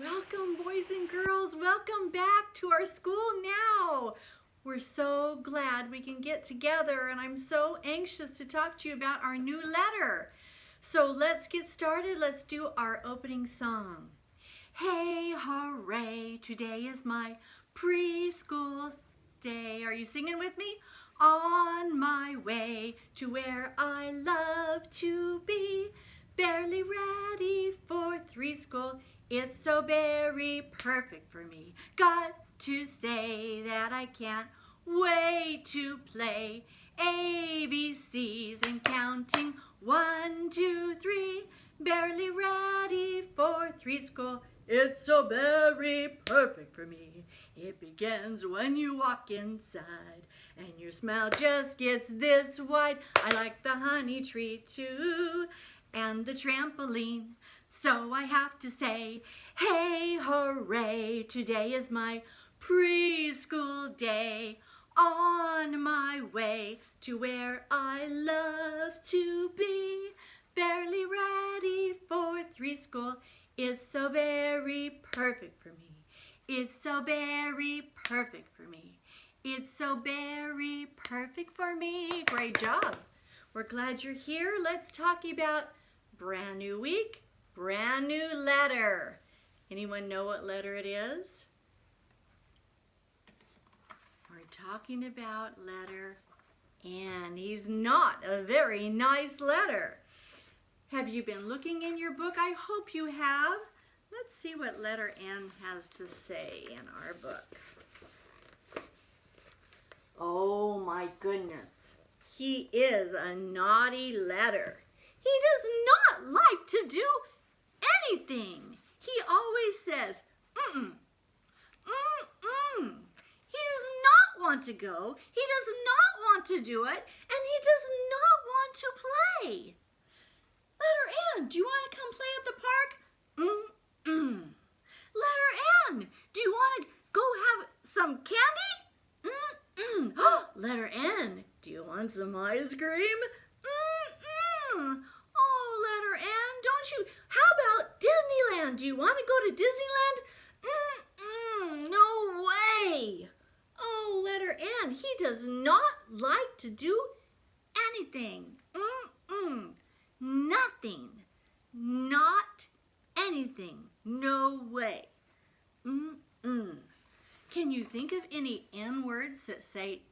Welcome, boys and girls. Welcome back to our school now. We're so glad we can get together, and I'm so anxious to talk to you about our new letter. So let's get started. Let's do our opening song. Hey, hooray, today is my preschool day. Are you singing with me? On my way to where I love to be, barely ready for three school. It's so very perfect for me. Got to say that I can't wait to play ABCs and counting 1, 2, 3. Barely ready for three school. It's so very perfect for me. It begins when you walk inside and your smile just gets this wide. I like the honey tree too and the trampoline. So I have to say, hey, hooray, today is my preschool day. On my way to where I love to be, barely ready for three school. It's so very perfect for me. It's so very perfect for me. It's so very perfect for me. Great job. We're glad you're here. Let's talk about brand new week. Brand new letter. Anyone know what letter it is? We're talking about letter N. He's not a very nice letter. Have you been looking in your book? I hope you have. Let's see what letter N has to say in our book. Oh my goodness. He is a naughty letter. He does not like to do anything. He always says, mm-mm, mm-mm. He does not want to go. He does not want to do it. And he does not want to play. Letter N, do you want to come play at the park? Mm-mm. Letter N, do you want to go have some candy? Mm-mm. Letter N, do you want some ice cream? Mm-mm. Oh, letter N, don't you? How about Disneyland? Do you want to go to Disneyland? Mm-mm. No way. Oh, letter N, he does not like to do anything. Mm-mm. Nothing. Not anything. No way. Mm-mm. Can you think of any N words that say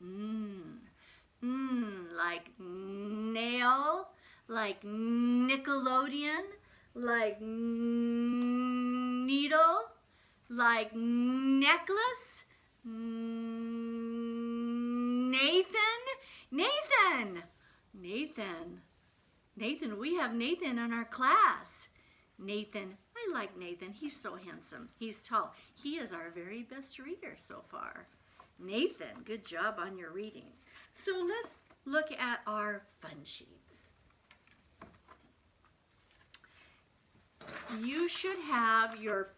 like nail, like Nickelodeon, like needle, like necklace, Nathan, we have Nathan in our class. Nathan, I like Nathan. He's so handsome. He's tall. He is our very best reader so far. Nathan, good job on your reading. So let's look at our fun sheets. You should have your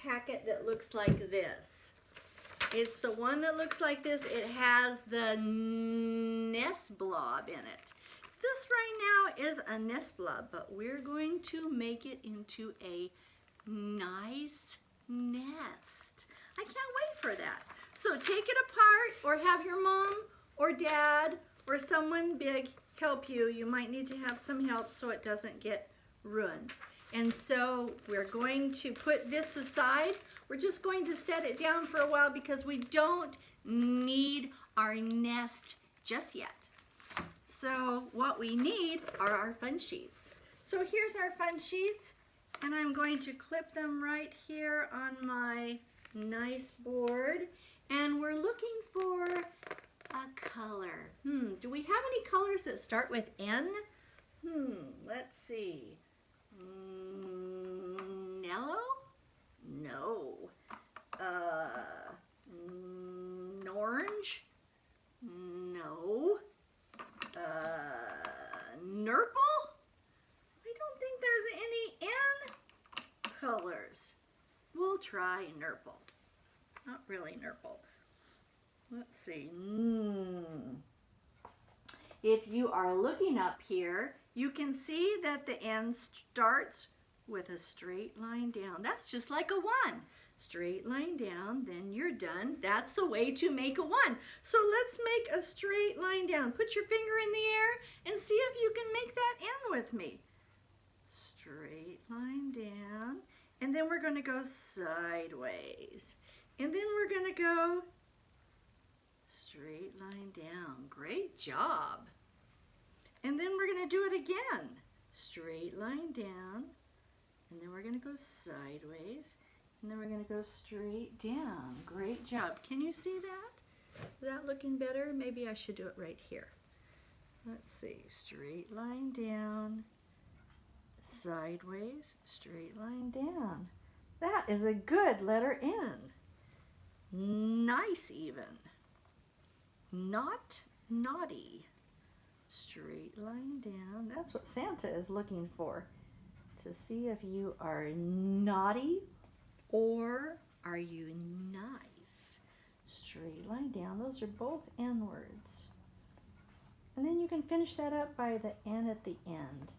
packet that looks like this. It's the one that looks like this. It has the Nest Blob in it. This right now is a Nest Blob, but we're going to make it into a nice nest. I can't wait for that. So take it apart or have your mom or dad or someone big help you. You might need to have some help so it doesn't get ruined. And so we're going to put this aside. We're just going to set it down for a while because we don't need our nest just yet. So what we need are our fun sheets. So here's our fun sheets, and I'm going to clip them right here on my nice board. And we're looking for a color. Do we have any colors that start with N? Let's see. Yellow? No. Orange? No. Nurple? I don't think there's any N colors. We'll try Nurple. Not really Nurple. Let's see. If you are looking up here, you can see that the N starts with a straight line down. That's just like a 1. Straight line down, then you're done. That's the way to make a 1. So let's make a straight line down. Put your finger in the air and see if you can make that N with me. Straight line down, and then we're going to go sideways. And then we're going to go straight line down. Great job. And then we're going to do it again. Straight line down, and then we're going to go sideways. And then we're going to go straight down. Great job. Can you see that? Is that looking better? Maybe I should do it right here. Let's see. Straight line down, sideways, straight line down. That is a good letter N. Nice even. Not naughty. Straight line down. That's what Santa is looking for. To see if you are naughty or are you nice? Straight line down. Those are both N words. And then you can finish that up by the N at the end.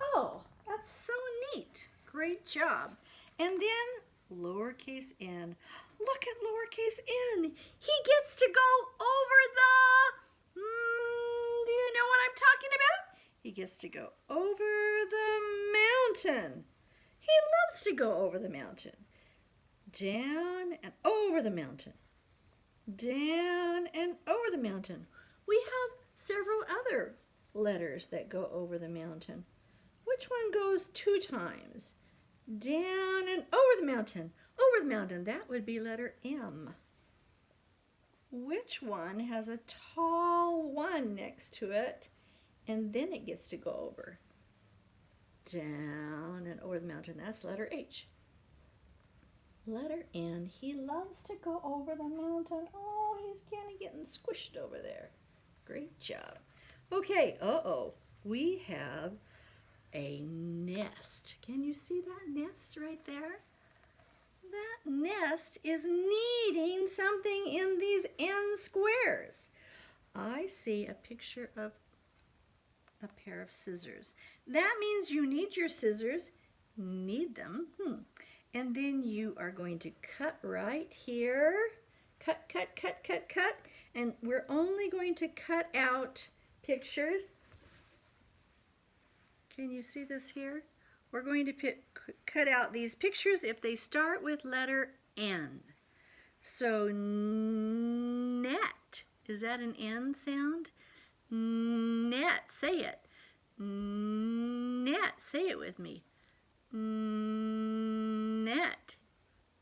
Oh, that's so neat. Great job. And then lowercase n. Look at lowercase n. He gets to go over the, do you know what I'm talking about? He gets to go over the mountain. He loves to go over the mountain. Down and over the mountain. Down and over the mountain. We have several other letters that go over the mountain. Which one goes 2 times? Down and over the mountain. Over the mountain. That would be letter M. Which one has a tall 1 next to it and then it gets to go over? Down and over the mountain. That's letter H. Letter N. He loves to go over the mountain. Oh, he's kind of getting squished over there. Great job. Okay, we have a nest. Can you see that nest right there? That nest is needing something in these N squares. I see a picture of a pair of scissors. That means you need your scissors. Need them. And then you are going to cut right here. Cut, cut, cut, cut, cut. And we're only going to cut out pictures. Can you see this here? We're going to cut out these pictures if they start with letter N. So net. Is that an N sound? Net. Say it. Net. Say it with me. Net.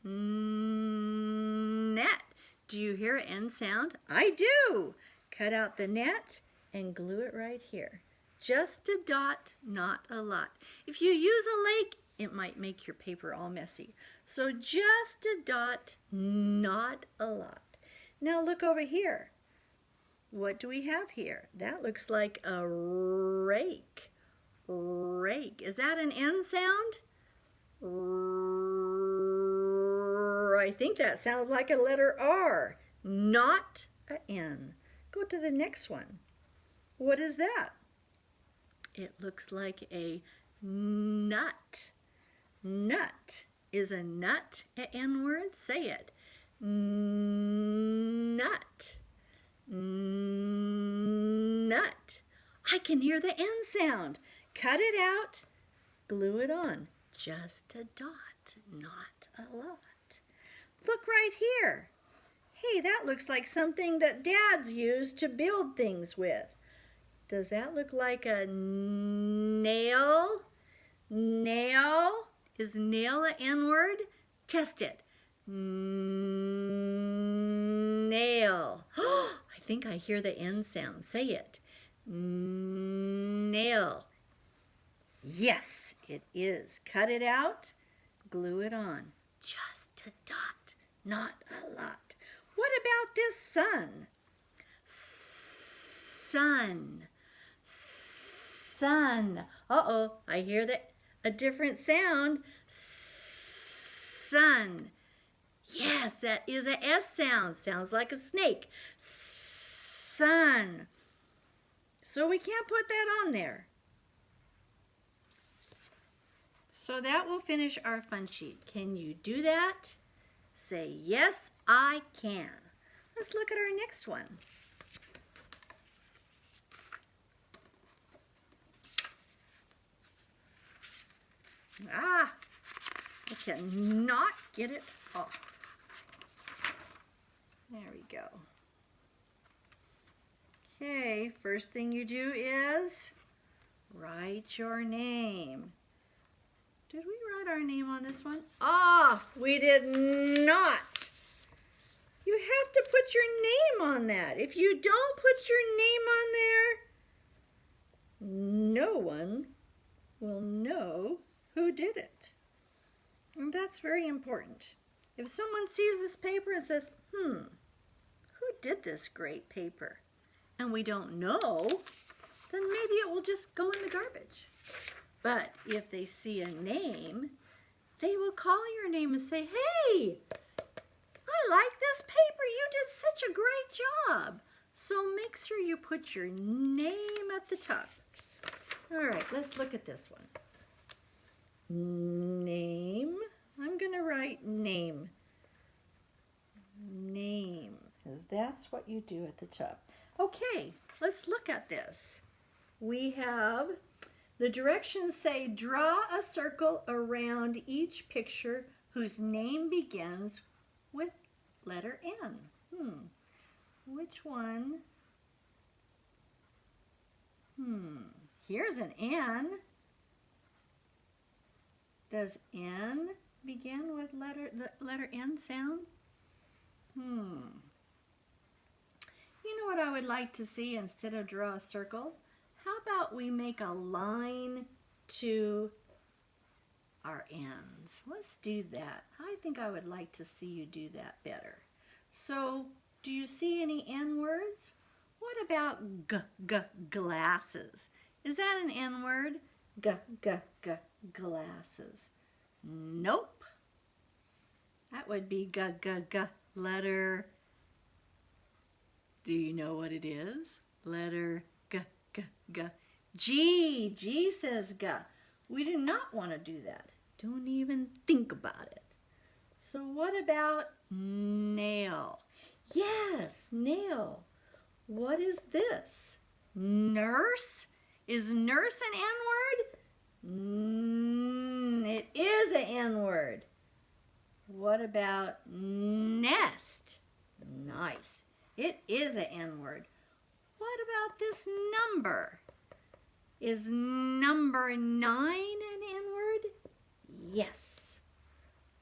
Net. Do you hear an N sound? I do. Cut out the net and glue it right here. Just a dot, not a lot. If you use a lake, it might make your paper all messy. So just a dot, not a lot. Now look over here. What do we have here? That looks like a rake. Rake. Is that an N sound? I think that sounds like a letter R, not a N. Go to the next one. What is that? It looks like a nut. Nut. Is a nut an N word? Say it. Nut. Nut. I can hear the N sound. Cut it out. Glue it on. Just a dot, not a lot. Look right here. Hey, that looks like something that dads use to build things with. Does that look like a nail? Nail? Is nail an N word? Test it. Nail. I think I hear the N sound. Say it. Nail. Yes, it is. Cut it out. Glue it on. Just a dot, not a lot. What about this sun? Sun. Sun. Uh-oh, I hear a different sound. Sun. Yes, that is a S sound. Sounds like a snake. Sun. So we can't put that on there. So that will finish our fun sheet. Can you do that? Say, yes, I can. Let's look at our next one. I cannot get it off. There we go. Okay, first thing you do is write your name. Did we write our name on this one? We did not. You have to put your name on that. If you don't put your name on there, no one will know who did it. And that's very important. If someone sees this paper and says, who did this great paper? And we don't know, then maybe it will just go in the garbage. But if they see a name, they will call your name and say, hey, I like this paper. You did such a great job. So make sure you put your name at the top. All right, let's look at this one. Name. I'm going to write name. Name, because that's what you do at the top. Okay, let's look at this. We have the directions say draw a circle around each picture whose name begins with letter N. Which one? Here's an N. Does N begin with the letter N sound? You know what I would like to see instead of draw a circle? How about we make a line to our N's? Let's do that. I think I would like to see you do that better. So, do you see any N words? What about glasses? Is that an N word? Glasses. Nope. That would be letter. Do you know what it is? Letter G. G says G. We do not want to do that. Don't even think about it. So what about nail? Yes, nail. What is this? Nurse? Is nurse an N word? It is an N word. What about nest? Nice. It is an N word. What about this number? Is number 9 an N word? Yes.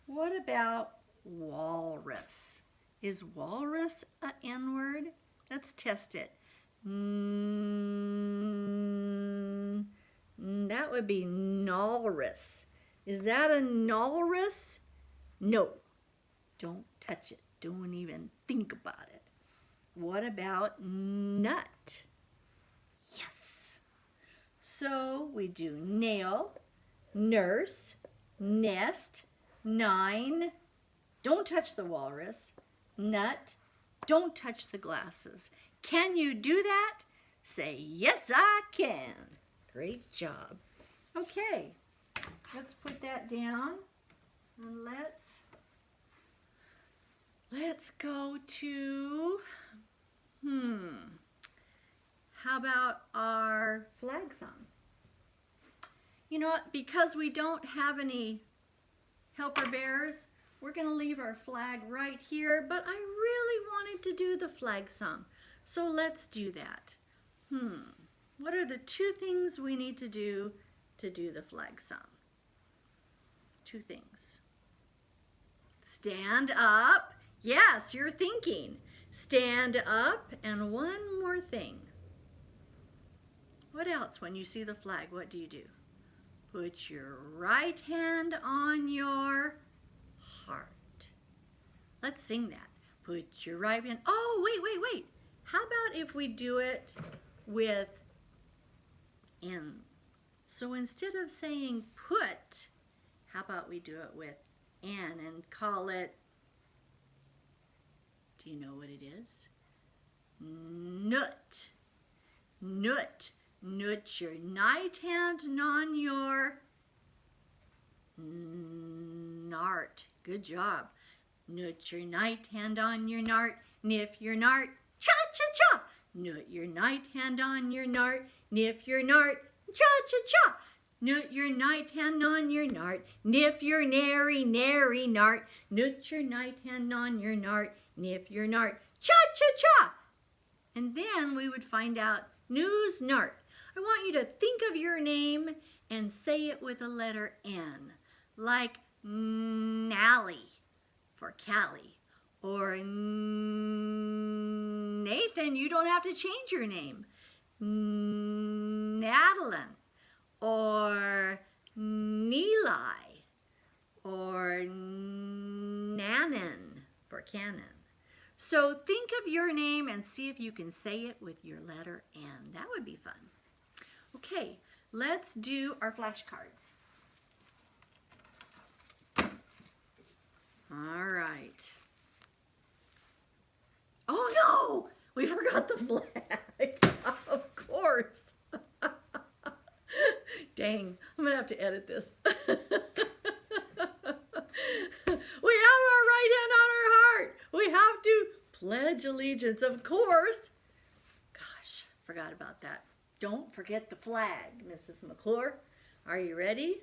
What about walrus? Is walrus an N word? Let's test it. That would be nulrus. Is that a nulrus? No. Don't touch it. Don't even think about it. What about nut? Yes. So we do nail, nurse, nest, 9. Don't touch the walrus. Nut. Don't touch the glasses. Can you do that? Say, yes, I can. Great job. Okay, let's put that down and let's go to, how about our flag song? You know what, because we don't have any helper bears, we're going to leave our flag right here, but I really wanted to do the flag song. So let's do that. What are the 2 things we need to do the flag song? 2 things. Stand up. Yes, you're thinking. Stand up, and one more thing. What else when you see the flag? What do you do? Put your right hand on your heart. Let's sing that. Put your right hand. Oh, wait. How about if we do it with N? So instead of saying put, how about we do it with N and call it, do you know what it is? Nut. Nut. Nut your right hand on your Nart. Good job. Nut your night hand on your nart, niff your nart, cha-cha-cha. Nut your night hand on your nart, niff your nart, cha-cha-cha. Nut your night hand on your nart, niff your nary, nary nart. Nut your night hand on your nart, niff your nart, cha-cha-cha. And then we would find out news nart. I want you to think of your name and say it with a letter N, like Nally for Callie, or Nathan, you don't have to change your name, Madeline, or Neeli, or Nanan for Cannon. So think of your name and see if you can say it with your letter N. That would be fun. Okay, let's do our flashcards. All right. Oh no, we forgot the flag. Of course. Dang, I'm gonna have to edit this. We have our right hand on our heart. We have to pledge allegiance, of course. Gosh, forgot about that. Don't forget the flag, Mrs. McClure. Are you ready?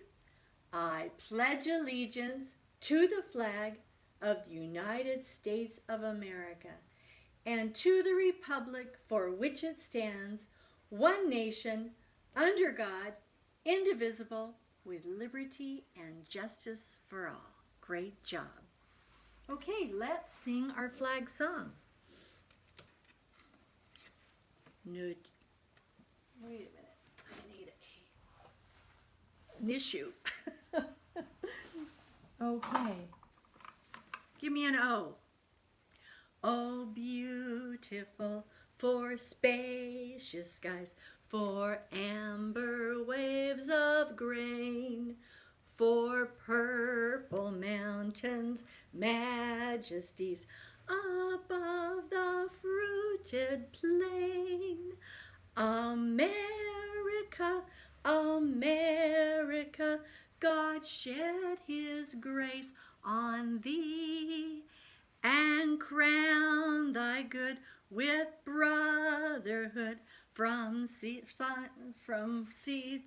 I pledge allegiance to the flag of the United States of America and to the republic for which it stands, one nation, under God, indivisible, with liberty and justice for all. Great job. Okay, let's sing our flag song. Wait a minute. I need an issue. Okay. Give me an O. Oh, beautiful for spacious skies, for amber waves of grain, for purple mountains, majesties above the fruited plain. America, America, God shed his grace on thee and crown thy good with brotherhood from sea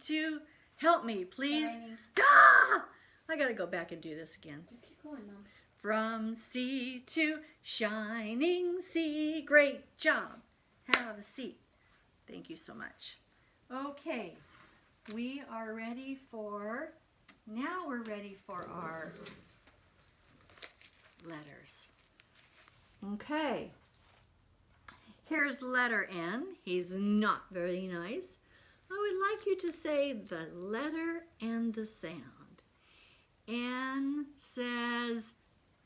to, help me please. Ah! I gotta go back and do this again. Just keep going, Mom. From sea to shining sea. Great job. Have a seat. Thank you so much. Okay, we are ready for, now we're ready for our letters. Okay, here's letter N. He's not very nice. I would like you to say the letter and the sound. N says,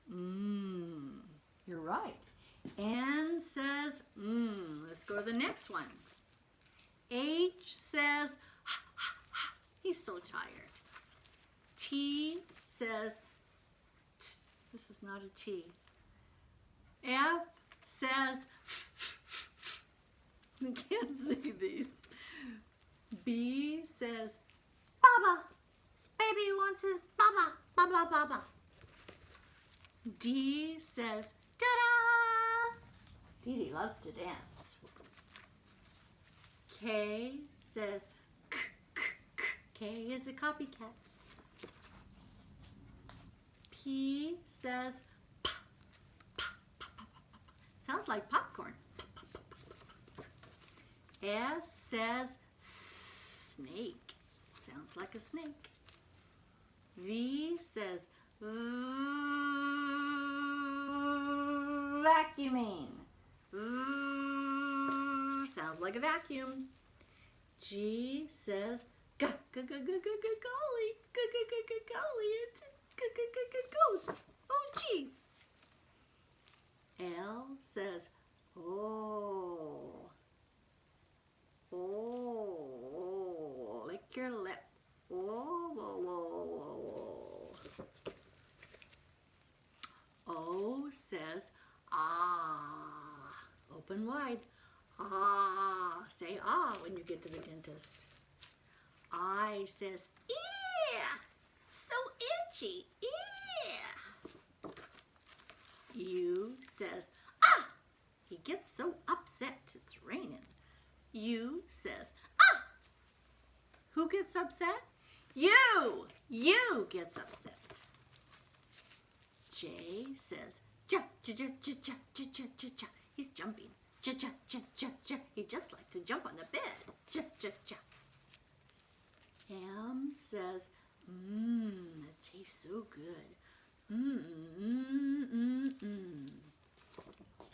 You're right. N says, Let's go to the next one. H says, he's so tired. T says, this is not a T. F says, I can't see these. B says, Baba. Baby wants his Baba, Baba, Baba. D says, ta-da. Dee Dee loves to dance. K says, k, k, k. K is a copycat. P says, pa, pa, pa, pa, pa, pa. Sounds like popcorn. Pa, pa, pa, pa, pa. S says, snake. Sounds like a snake. V says, vacuuming. Sounds like a vacuum. G says, golly, it's ghost. Oh, gee. L says, oh, lick your lip. Oh. O says, ah, open wide. Ah, say ah when you get to the dentist. I says, yeah, so itchy. Yeah. U says, ah! He gets so upset it's raining. U says, ah! Who gets upset? You! You gets upset. J says, ja, ja, ja, ja, ja, ja, ja, ja, ja. He's jumping. Ja, ja, ja, ja, ja. He just likes to jump on the bed. Ja, ja, ja. M says, it tastes so good.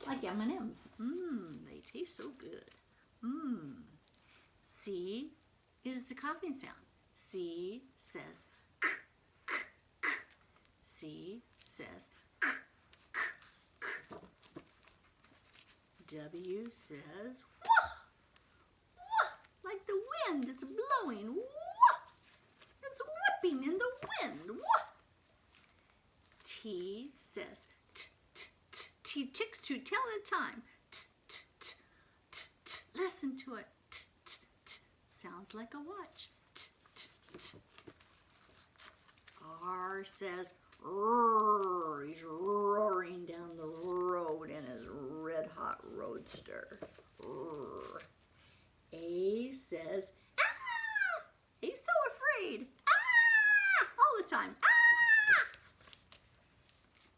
Like M&M's. They taste so good. C is the coughing sound. C says, k, k, k. C says, k, k, k. W says, wah, wah, like the wind. It's blowing. Wah. It's whipping in the wind. Wah. T says, t, t, t. T ticks to tell the time. T, t, t, t, t. Listen to it. T, t, t. Sounds like a watch. T, t, t. R says, roar. He's roaring down the road in his red-hot roadster. Roar. A says, ah! He's so afraid. Ah! All the time. Ah!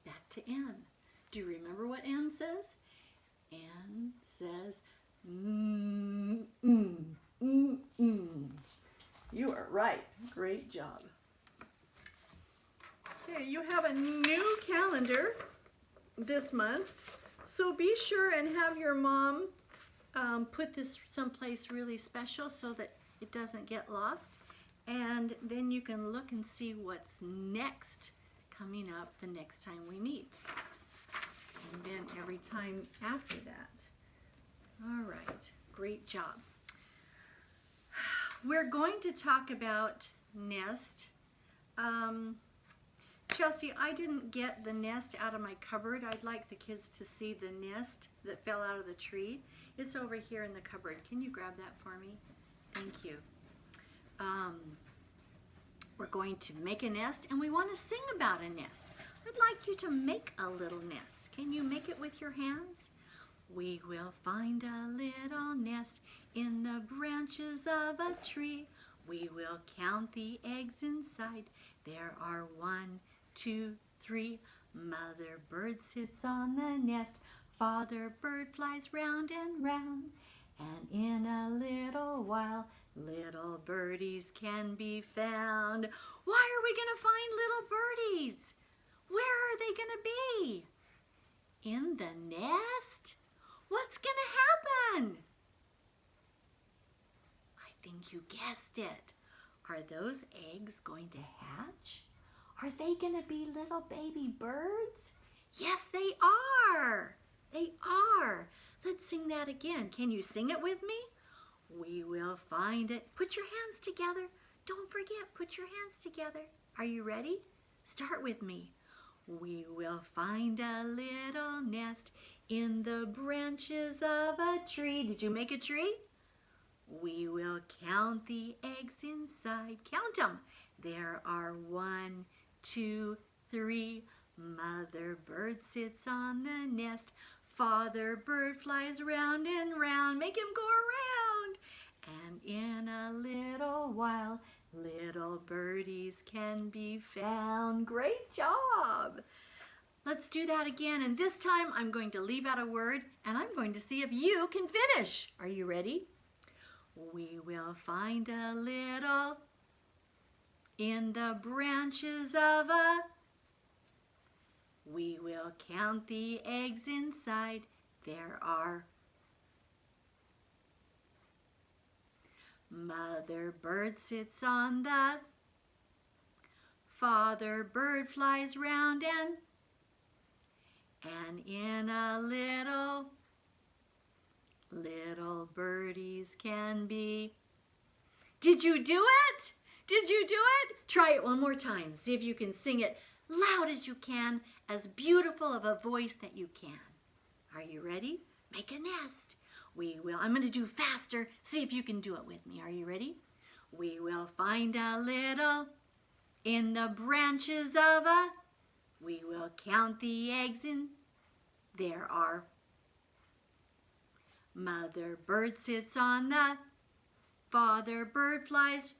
Back to N. Do you remember what N says? N says, You are right. Great job. Okay, you have a new calendar this month, so be sure and have your mom put this someplace really special so that it doesn't get lost, and then you can look and see what's next coming up the next time we meet, and then every time after that. All right, great job. We're going to talk about Nest. Chelsea, I didn't get the nest out of my cupboard. I'd like the kids to see the nest that fell out of the tree. It's over here in the cupboard. Can you grab that for me? Thank you. We're going to make a nest, and we want to sing about a nest. I'd like you to make a little nest. Can you make it with your hands? We will find a little nest in the branches of a tree. We will count the eggs inside. There are 1, 2, 3. Mother bird sits on the nest. Father bird flies round and round. And in a little while, little birdies can be found. Why are we going to find little birdies? Where are they going to be? In the nest? What's going to happen? I think you guessed it. Are those eggs going to hatch? Are they going to be little baby birds? Yes, they are. They are. Let's sing that again. Can you sing it with me? We will find it. Put your hands together. Don't forget, put your hands together. Are you ready? Start with me. We will find a little nest in the branches of a tree. Did you make a tree? We will count the eggs inside. Count them. There are 1, 2, 3. Mother bird sits on the nest. Father bird flies round and round. Make him go around. And in a little while, little birdies can be found. Great job. Let's do that again. And this time I'm going to leave out a word and I'm going to see if you can finish. Are you ready? We will find a little in the branches of a. We will count the eggs inside. There are. Mother bird sits on the. Father bird flies round and in a little. Little birdies can be. Did you do it? Did you do it? Try it one more time. See if you can sing it loud as you can, as beautiful of a voice that you can. Are you ready? Make a nest. I'm going to do faster. See if you can do it with me. Are you ready? We will find a little In the branches of a, we will count the eggs in. There are. Mother bird sits on the, father bird flies.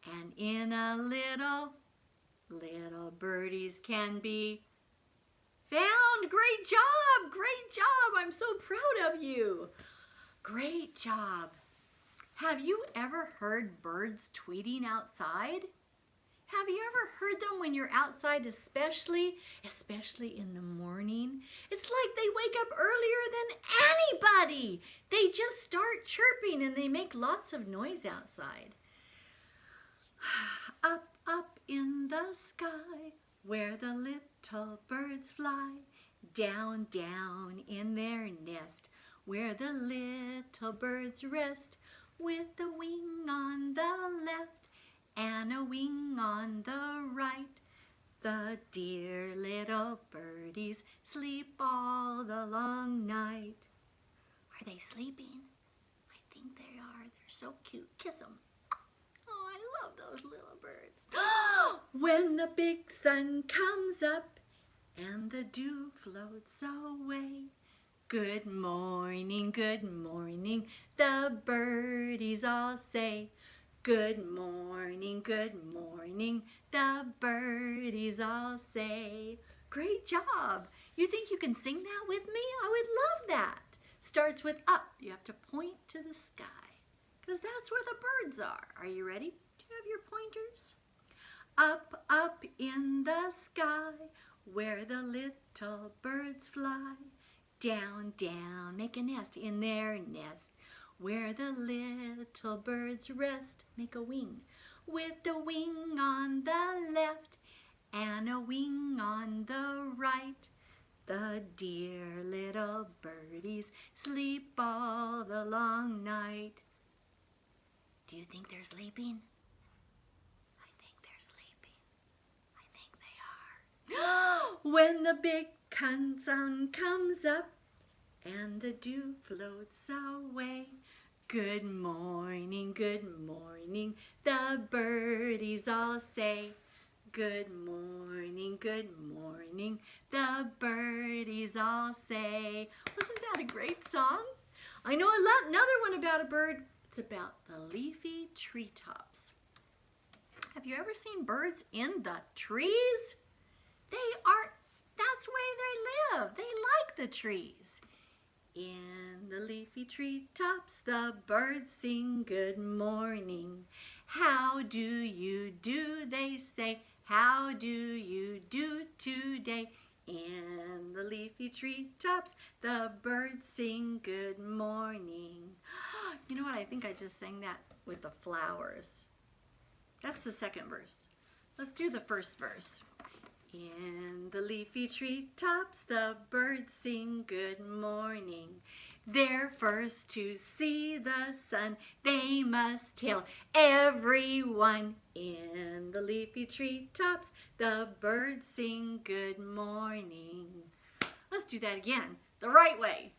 And in a little birdies can be found. Great job, great job. I'm so proud of you. Great job. Have you ever heard birds tweeting outside? Have you ever heard them when you're outside, especially in the morning? It's like they wake up earlier than anybody. They just start chirping and they make lots of noise outside. Up, up in the sky, where the little birds fly. Down, down in their nest, where the little birds rest. With a wing on the left and a wing on the right. The dear little birdies sleep all the long night. Are they sleeping? I think they are. They're so cute. Kiss them. Oh, I love those little birds. When the big sun comes up and the dew floats away. Good morning, the birdies all say. Good morning, the birdies all say. Great job. You think you can sing that with me? I would love that. Starts with up. You have to point to the sky because that's where the birds are. Are you ready? Do you have your pointers? Up, up in the sky where the little birds fly. Down, down, make a nest in their nest. Where the little birds rest, make a wing. With a wing on the left and a wing on the right. The dear little birdies sleep all the long night. Do you think they're sleeping? I think they're sleeping. I think they are. When the big sun comes up and the dew floats away. Good morning, the birdies all say. Good morning, the birdies all say. Wasn't that a great song? I know another one about a bird. It's about the leafy treetops. Have you ever seen birds in the trees? That's where they live. They like the trees. In the leafy treetops, the birds sing good morning. How do you do, they say. How do you do today? In the leafy treetops, the birds sing good morning. You know what? I think I just sang that with the flowers. That's the second verse. Let's do the first verse. In the leafy treetops, the birds sing good morning. They're first to see the sun, they must tell everyone. In the leafy treetops, the birds sing good morning. Let's do that again, the right way.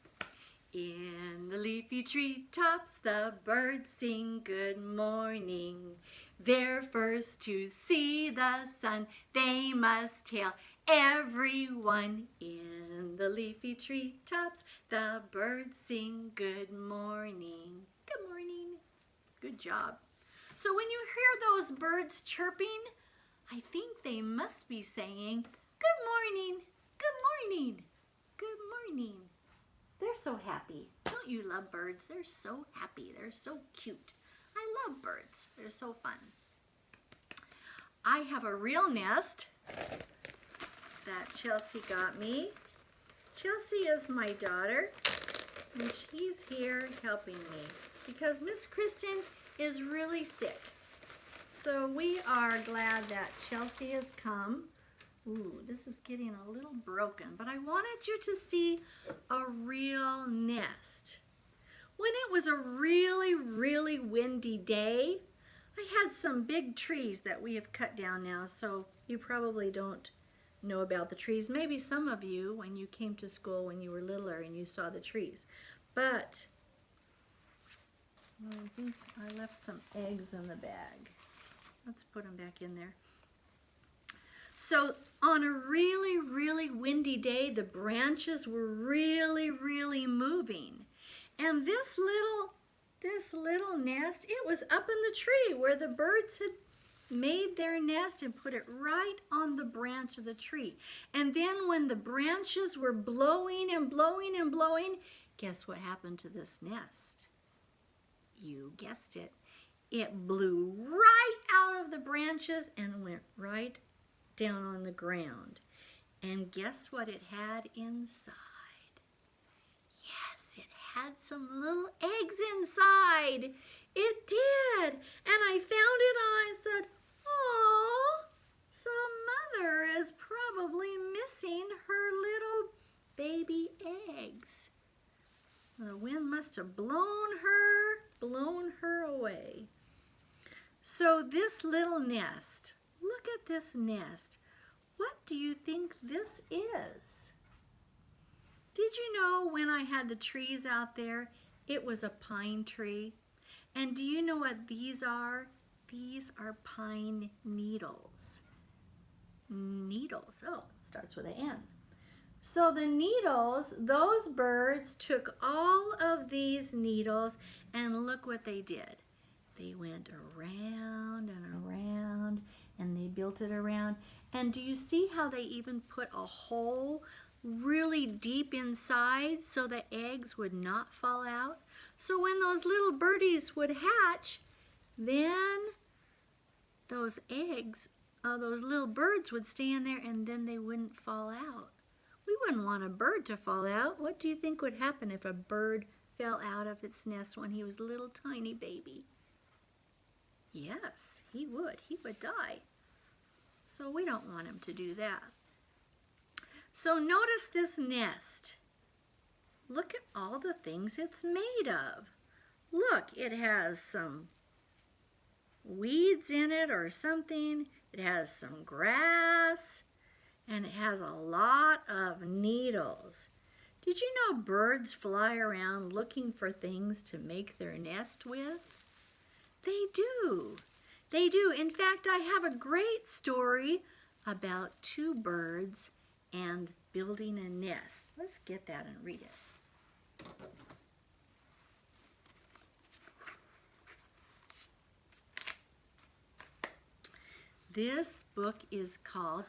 In the leafy treetops, the birds sing good morning. They're first to see the sun, they must tell everyone. In the leafy treetops, the birds sing good morning. Good morning. Good job. So when you hear those birds chirping, I think they must be saying, good morning, good morning, good morning. They're so happy. Don't you love birds? They're so happy. They're so cute. I love birds. They're so fun. I have a real nest that Chelsea got me. Chelsea is my daughter, and she's here helping me because Miss Kristen is really sick. So we are glad that Chelsea has come. Ooh, this is getting a little broken, but I wanted you to see a real nest. When it was a really, really windy day, I had some big trees that we have cut down now, so you probably don't know about the trees. Maybe some of you, when you came to school when you were littler and you saw the trees. But I think I left some eggs in the bag. Let's put them back in there. So on a really, really windy day, the branches were really, really moving. And this little nest, it was up in the tree where the birds had made their nest and put it right on the branch of the tree. And then when the branches were blowing and blowing and blowing, guess what happened to this nest? You guessed it. It blew right out of the branches and went right down on the ground. And guess what it had inside? Yes, it had some little eggs inside. It did. And I found it and I said, oh, some mother is probably missing her little baby eggs. The wind must have blown her away. So this little nest, look at this nest. What do you think this is? Did you know when I had the trees out there, it was a pine tree? And do you know what these are? These are pine needles. Needles, oh, it starts with an N. So the needles, those birds took all of these needles and look what they did. They went around and around and they built it around. And do you see how they even put a hole really deep inside so the eggs would not fall out? So when those little birdies would hatch, then those eggs, those little birds would stay in there and then they wouldn't fall out. We wouldn't want a bird to fall out. What do you think would happen if a bird fell out of its nest when he was a little tiny baby? Yes, he would. He would die. So we don't want him to do that. So notice this nest. Look at all the things it's made of. Look, it has some weeds in it or something. It has some grass. And it has a lot of needles. Did you know birds fly around looking for things to make their nest with? They do. They do. In fact, I have a great story about two birds and building a nest. Let's get that and read it. This book is called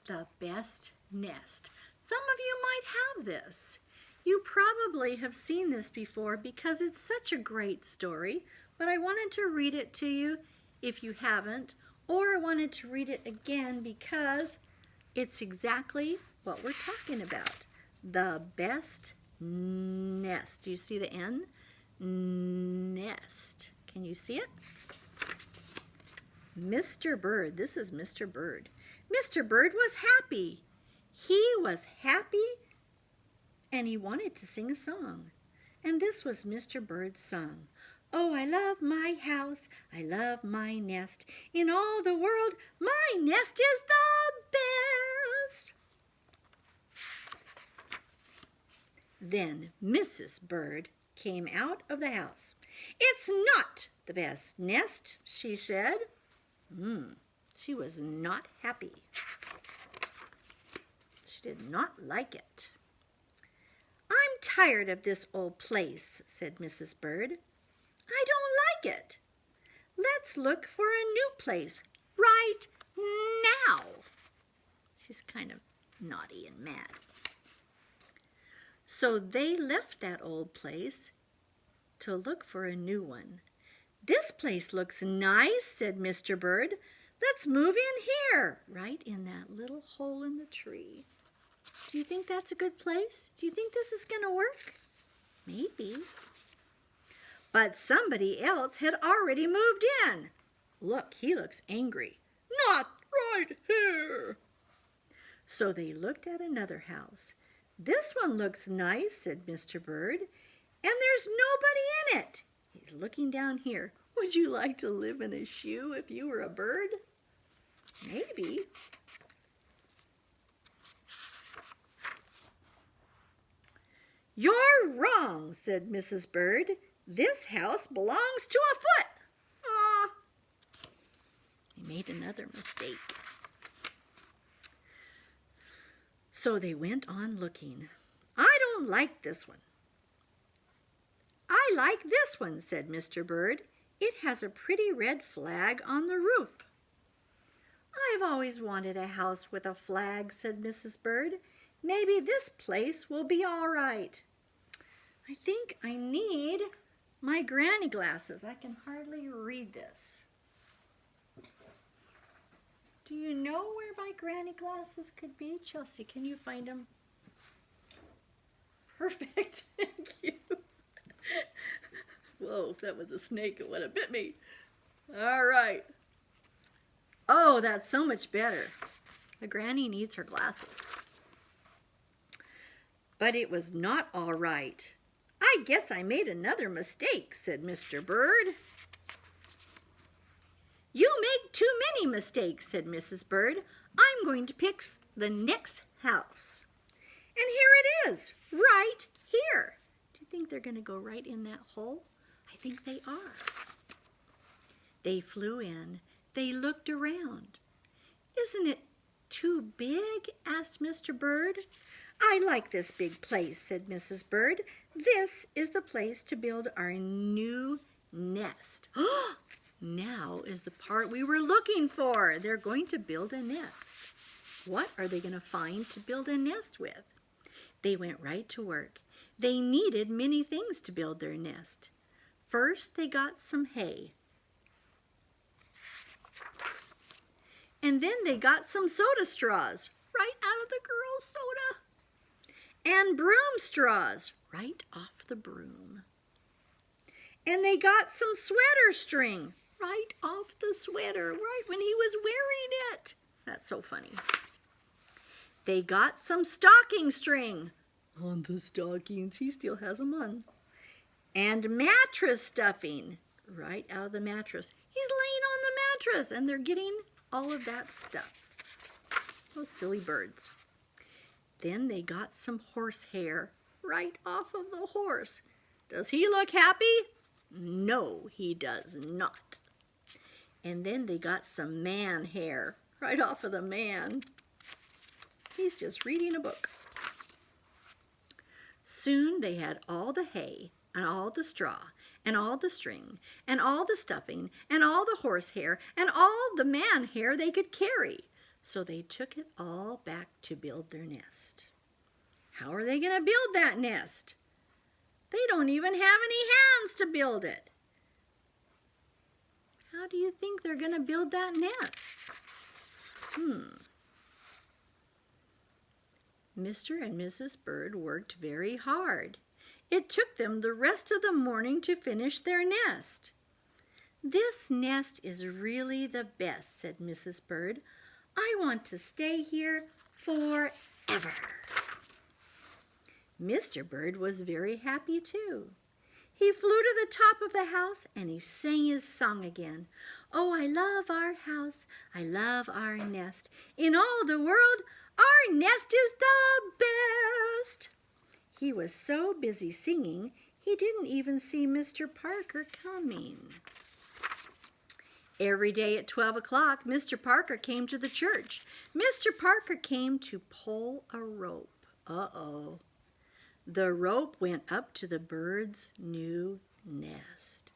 The Best Nest. Some of you might have this. You probably have seen this before because it's such a great story, but I wanted to read it to you if you haven't, or I wanted to read it again because it's exactly what we're talking about. The Best Nest. Do you see the N? Nest. Can you see it? Mr. Bird. This is Mr. Bird. Mr. Bird was happy. He was happy and he wanted to sing a song. And this was Mr. Bird's song. Oh, I love my house. I love my nest. In all the world, my nest is the best. Then Mrs. Bird came out of the house. It's not the best nest, she said. She was not happy. She did not like it. I'm tired of this old place, said Mrs. Bird. I don't like it. Let's look for a new place right now. She's kind of naughty and mad. So they left that old place to look for a new one. This place looks nice, said Mr. Bird. Let's move in here, right in that little hole in the tree. Do you think that's a good place? Do you think this is going to work? Maybe. But somebody else had already moved in. Look, he looks angry. Not right here. So they looked at another house. This one looks nice, said Mr. Bird, and there's nobody in it. He's looking down here. Would you like to live in a shoe if you were a bird? Maybe. You're wrong, said Mrs. Bird. This house belongs to a foot. made another mistake. So they went on looking. I don't like this one. I like this one, said Mr. Bird. It has a pretty red flag on the roof. I've always wanted a house with a flag, said Mrs. Bird. Maybe this place will be all right. I think I need my granny glasses. I can hardly read this. Do you know where my granny glasses could be? Chelsea, can you find them? Perfect. Thank you. Whoa, if that was a snake, it would have bit me. All right. Oh, that's so much better. A granny needs her glasses. But it was not all right. I guess I made another mistake, said Mr. Bird. You make too many mistakes, said Mrs. Bird. I'm going to pick the next house. And here it is, right here. Do you think they're going to go right in that hole? I think they are. They flew in. They looked around. Isn't it too big? Asked Mr. Bird. I like this big place, said Mrs. Bird. This is the place to build our new nest. Now is the part we were looking for. They're going to build a nest. What are they going to find to build a nest with? They went right to work. They needed many things to build their nest. First, they got some hay. And then they got some soda straws, right out of the girls' soda. And broom straws, right off the broom. And they got some sweater string, right off the sweater, right when he was wearing it. That's so funny. They got some stocking string on the stockings. He still has them on. And mattress stuffing, right out of the mattress. He's laying on the mattress, and they're getting all of that stuff. Those silly birds. Then they got some horse hair right off of the horse. Does he look happy? No, he does not. And then they got some man hair right off of the man. He's just reading a book. Soon they had all the hay and all the straw and all the string and all the stuffing and all the horse hair and all the man hair they could carry. So they took it all back to build their nest. How are they going to build that nest? They don't even have any hands to build it. How do you think they're going to build that nest? Mr. and Mrs. Bird worked very hard. It took them the rest of the morning to finish their nest. This nest is really the best, said Mrs. Bird. I want to stay here forever. Mr. Bird was very happy too. He flew to the top of the house and he sang his song again. Oh, I love our house. I love our nest. In all the world, our nest is the best. He was so busy singing, he didn't even see Mr. Parker coming. Every day at 12 o'clock, Mr. Parker came to the church. Mr. Parker came to pull a rope. Uh-oh. The rope went up to the bird's new nest.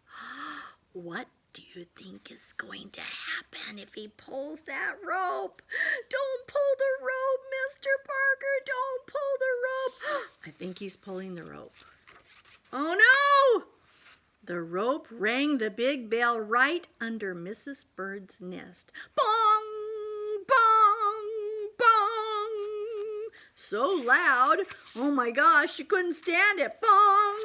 What do you think is going to happen if he pulls that rope? Don't pull the rope, Mr. Parker. Don't pull the rope. I think he's pulling the rope. Oh, no! The rope rang the big bell right under Mrs. Bird's nest. Bong! Bong! Bong! So loud, oh my gosh, you couldn't stand it. Bong!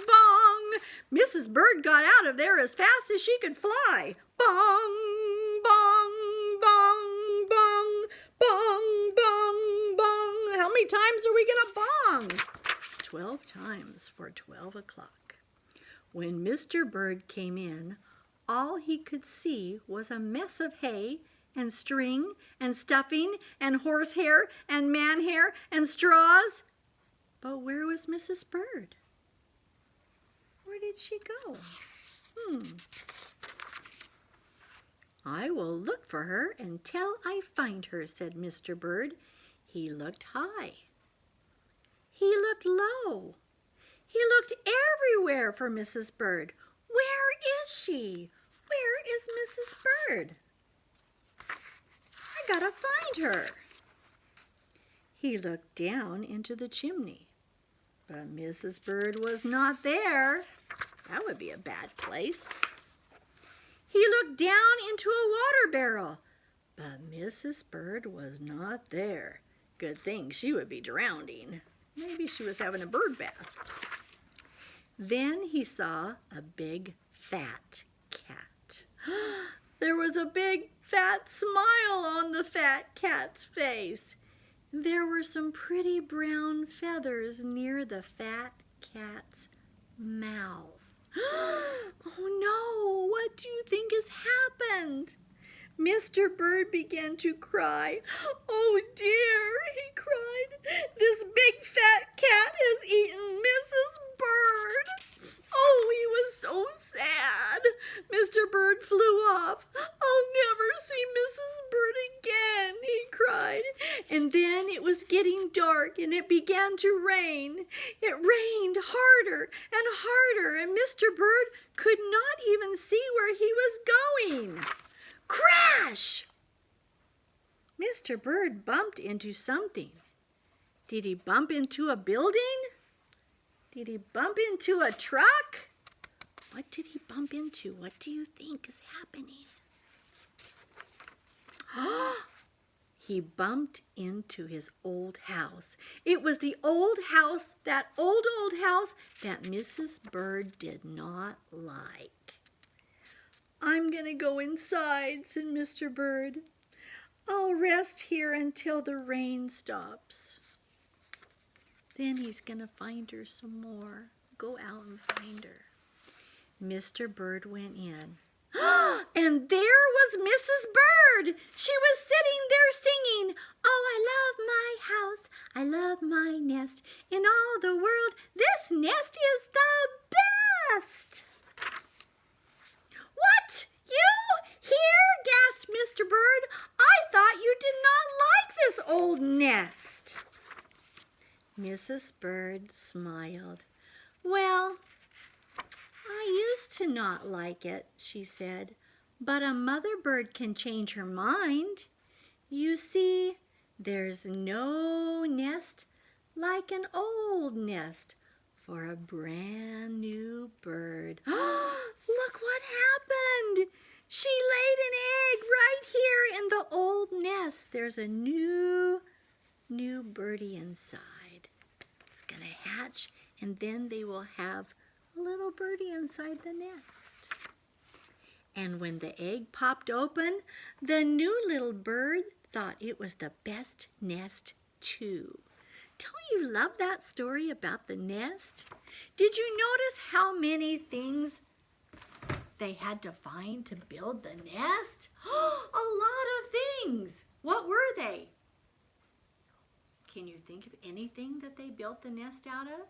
Bong! Mrs. Bird got out of there as fast as she could fly. Bong! Bong! Bong! Bong! Bong! Bong! Bong! How many times are we gonna bong? 12 times for 12 o'clock. When Mr. Bird came in, all he could see was a mess of hay and string and stuffing and horsehair and man hair and straws. But where was Mrs. Bird? Where did she go? "I will look for her until I find her," said Mr. Bird. He looked high. He looked low. He looked everywhere for Mrs. Bird. Where is she? Where is Mrs. Bird? I gotta find her. He looked down into the chimney, but Mrs. Bird was not there. That would be a bad place. He looked down into a water barrel, but Mrs. Bird was not there. Good thing she would be drowning. Maybe she was having a bird bath. Then he saw a big fat cat. There was a big fat smile on the fat cat's face. There were some pretty brown feathers near the fat cat's mouth. Oh no, what do you think has happened? Mr. Bird began to cry. "Oh dear," he cried, "this big fat cat has eaten Mrs. Bird." Oh, he was so sad. Mr. Bird flew off. "I'll never see Mrs. Bird again," he cried. And then it was getting dark and it began to rain. It rained harder and harder, and Mr. Bird could not even see where he was going. Crash! Mr. Bird bumped into something. Did he bump into a building? Did he bump into a truck? What did he bump into? What do you think is happening? He bumped into his old house. It was the old house, that old house that Mrs. Bird did not like. "I'm going to go inside," said Mr. Bird. "I'll rest here until the rain stops." Then he's going to find her some more. Go out and find her. Mr. Bird went in. And there was Mrs. Bird. She was sitting there singing, "Oh, I love my house. I love my nest. In all the world, this nest is the best." "What? You here?" gasped Mr. Bird. "I thought you did not like this old nest." Mrs. Bird smiled. "Well, I used to not like it," she said, "but a mother bird can change her mind. You see, there's no nest like an old nest for a brand new bird." Look what happened! She laid an egg right here in the old nest. There's a new birdie inside. It's gonna hatch, and then they will have a little birdie inside the nest. And when the egg popped open, the new little bird thought it was the best nest too. Don't you love that story about the nest? Did you notice how many things they had to find to build the nest? A lot of things. What were they? Can you think of anything that they built the nest out of?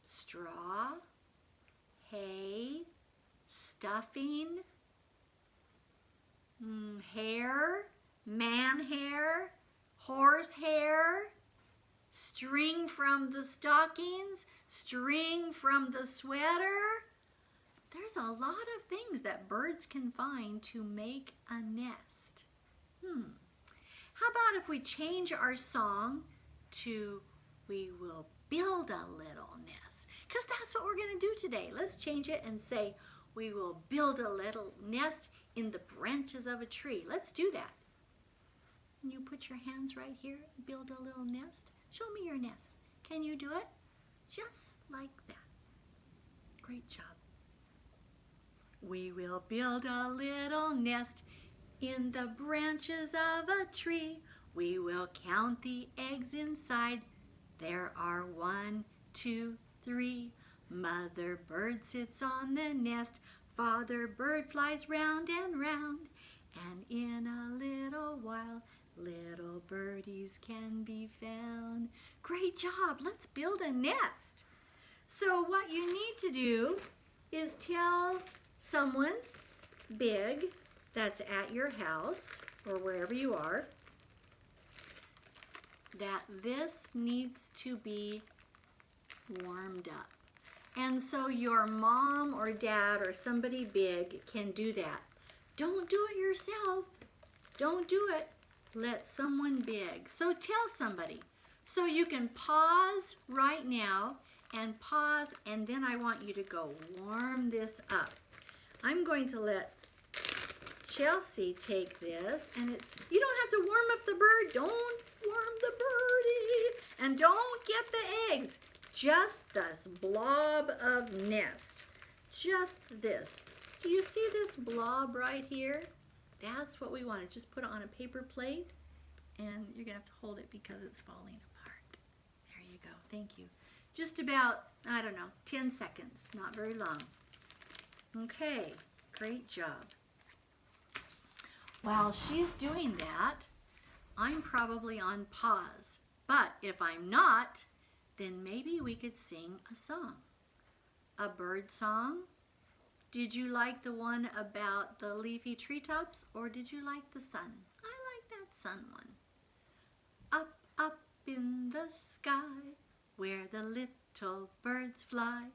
Straw, hay, stuffing, hair, man hair, horse hair, string from the stockings, string from the sweater. There's a lot of things that birds can find to make a nest. How about if we change our song to "We will build a little nest"? Because that's what we're going to do today. Let's change it and say, "We will build a little nest in the branches of a tree." Let's do that. You put your hands right here, build a little nest. Show me your nest. Can you do it? Just like that. Great job. We will build a little nest in the branches of a tree. We will count the eggs inside. There are 1, 2, 3. Mother bird sits on the nest. Father bird flies round and round. And in a little while, little birdies can be found. Great job. Let's build a nest. So what you need to do is tell someone big that's at your house or wherever you are, that this needs to be warmed up. And so your mom or dad or somebody big can do that. Don't do it yourself. Don't do it. Let someone big. So tell somebody. So you can pause right now and pause, and then I want you to go warm this up. I'm going to let Chelsea take this, and you don't have to warm up the bird. Don't warm the birdie. And don't get the eggs. Just this blob of Nest. Just this. Do you see this blob right here? That's what we want. Just put it on a paper plate, and you're going to have to hold it because it's falling apart. There you go. Thank you. Just about, I don't know, 10 seconds. Not very long. Okay. Great job. While she's doing that, I'm probably on pause. But if I'm not, then maybe we could sing a song. A bird song. Did you like the one about the leafy treetops, or did you like the sun? I like that sun one. Up, up in the sky, where the little birds fly,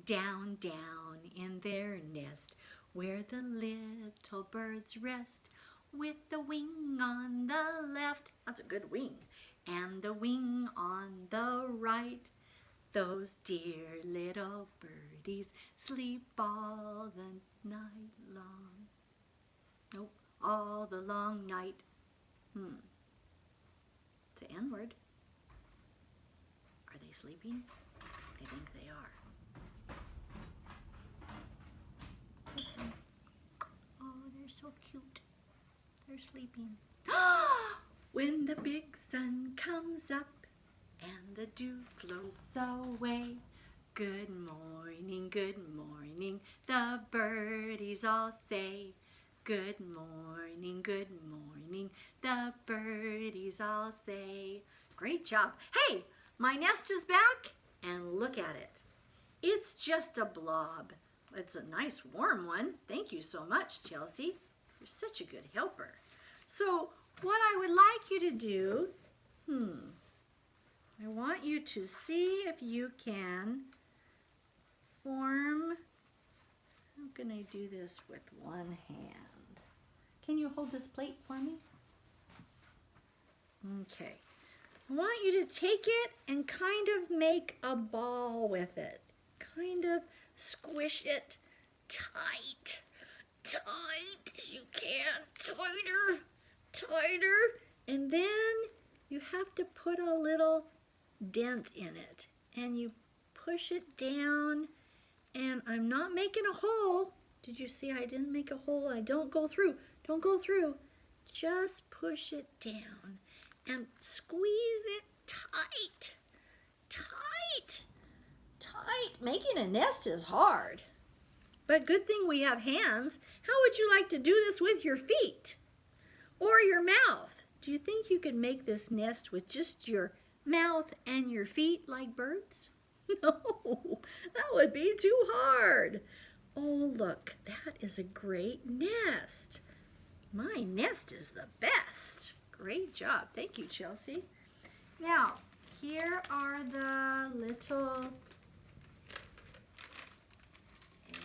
down, down in their nest, where the little birds rest, with the wing on the left, that's a good wing, and the wing on the right. Those dear little birdies sleep all the night long. Nope, all the long night. It's an N word. Are they sleeping? I think they are. Listen. Oh, they're so cute. They're sleeping. When the big sun comes up and the dew floats away, good morning, the birdies all say. Good morning, the birdies all say. Great job. Hey, my nest is back, and look at it. It's just a blob. It's a nice warm one. Thank you so much, Chelsea. You're such a good helper. So what I would like you to do, I want you to see if you can form, how can I do this with one hand? Can you hold this plate for me? Okay. I want you to take it and kind of make a ball with it. Kind of squish it tight as you can, tighter, and then you have to put a little dent in it, and you push it down, and I'm not making a hole. Did you see I didn't make a hole? I don't go through, just push it down and squeeze it tight. Making a nest is hard, but good thing we have hands. How would you like to do this with your feet or your mouth? Do you think you could make this nest with just your mouth and your feet like birds? No, that would be too hard. Oh, look, that is a great nest. My nest is the best. Great job. Thank you, Chelsea. Now, here are the little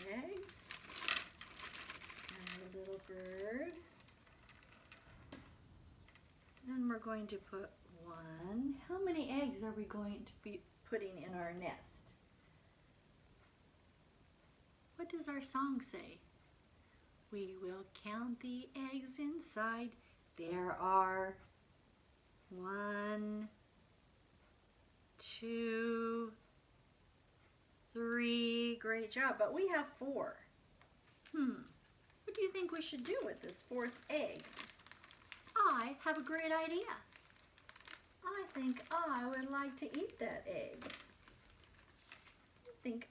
eggs and a little bird. And we're going to put one. How many eggs are we going to be putting in our nest? What does our song say? We will count the eggs inside. There are 1, 2, 3. Great job, but we have 4. What do you think we should do with this 4th egg? I have a great idea. I think I would like to eat that egg.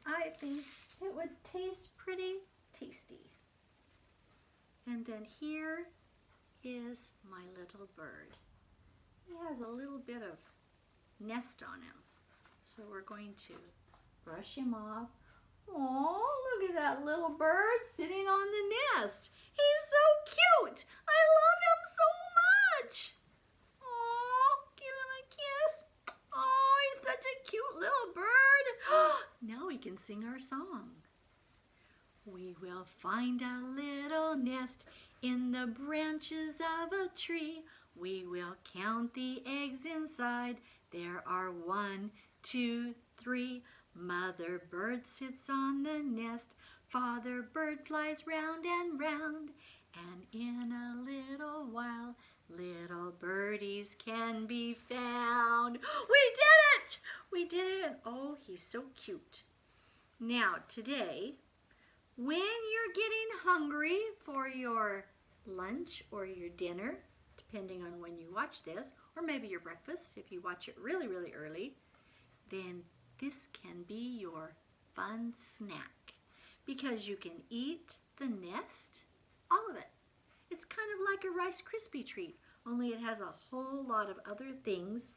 I think it would taste pretty tasty. And then here is my little bird. He has a little bit of nest on him. So we're going to brush him off. Oh, look at that little bird sitting on the nest. He's so cute. I love him so much. Oh, give him a kiss. Oh, he's such a cute little bird. Now we can sing our song. We will find a little nest in the branches of a tree. We will count the eggs inside. There are 1, 2, 3. Mother bird sits on the nest. Father bird flies round and round. And in a little while, little birdies can be found. We did it! We did it. Oh, he's so cute. Now, today, when you're getting hungry for your lunch or your dinner, depending on when you watch this, or maybe your breakfast if you watch it really, really early, then this can be your fun snack because you can eat the nest, all of it. It's kind of like a Rice Krispie treat, only it has a whole lot of other things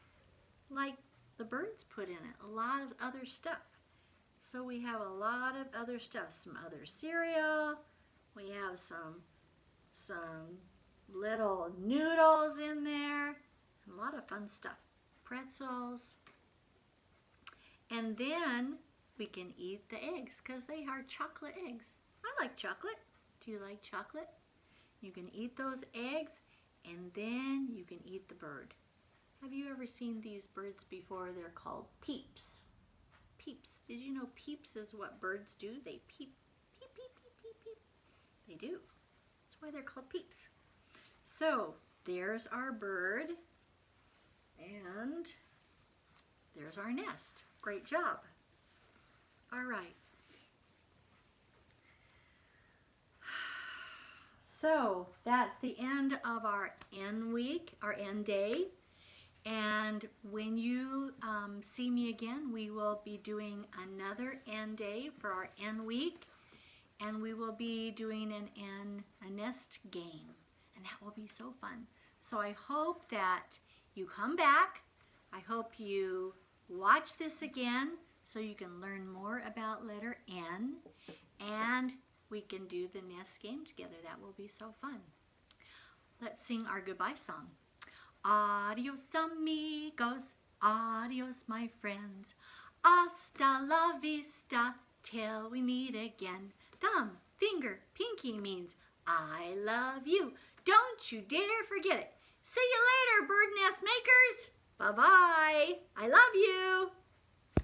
like the birds put in it, a lot of other stuff. So we have a lot of other stuff, some other cereal, we have some little noodles in there, a lot of fun stuff, pretzels. And then we can eat the eggs because they are chocolate eggs. I like chocolate. Do you like chocolate? You can eat those eggs and then you can eat the bird. Have you ever seen these birds before? They're called peeps. Peeps. Did you know peeps is what birds do? They peep, peep, peep, peep, peep, peep. They do. That's why they're called peeps. So there's our bird and there's our nest. Great job. All right. So that's the end of our N week, our N day. And when you see me again, we will be doing another N day for our N week. And we will be doing a nest game. And that will be so fun. So I hope that you come back. I hope you watch this again so you can learn more about letter N. And we can do the nest game together. That will be so fun. Let's sing our goodbye song. Adios amigos, adios my friends. Hasta la vista, till we meet again. Thumb, finger, pinky means I love you. Don't you dare forget it. See you later, bird nest makers. Bye-bye. I love you.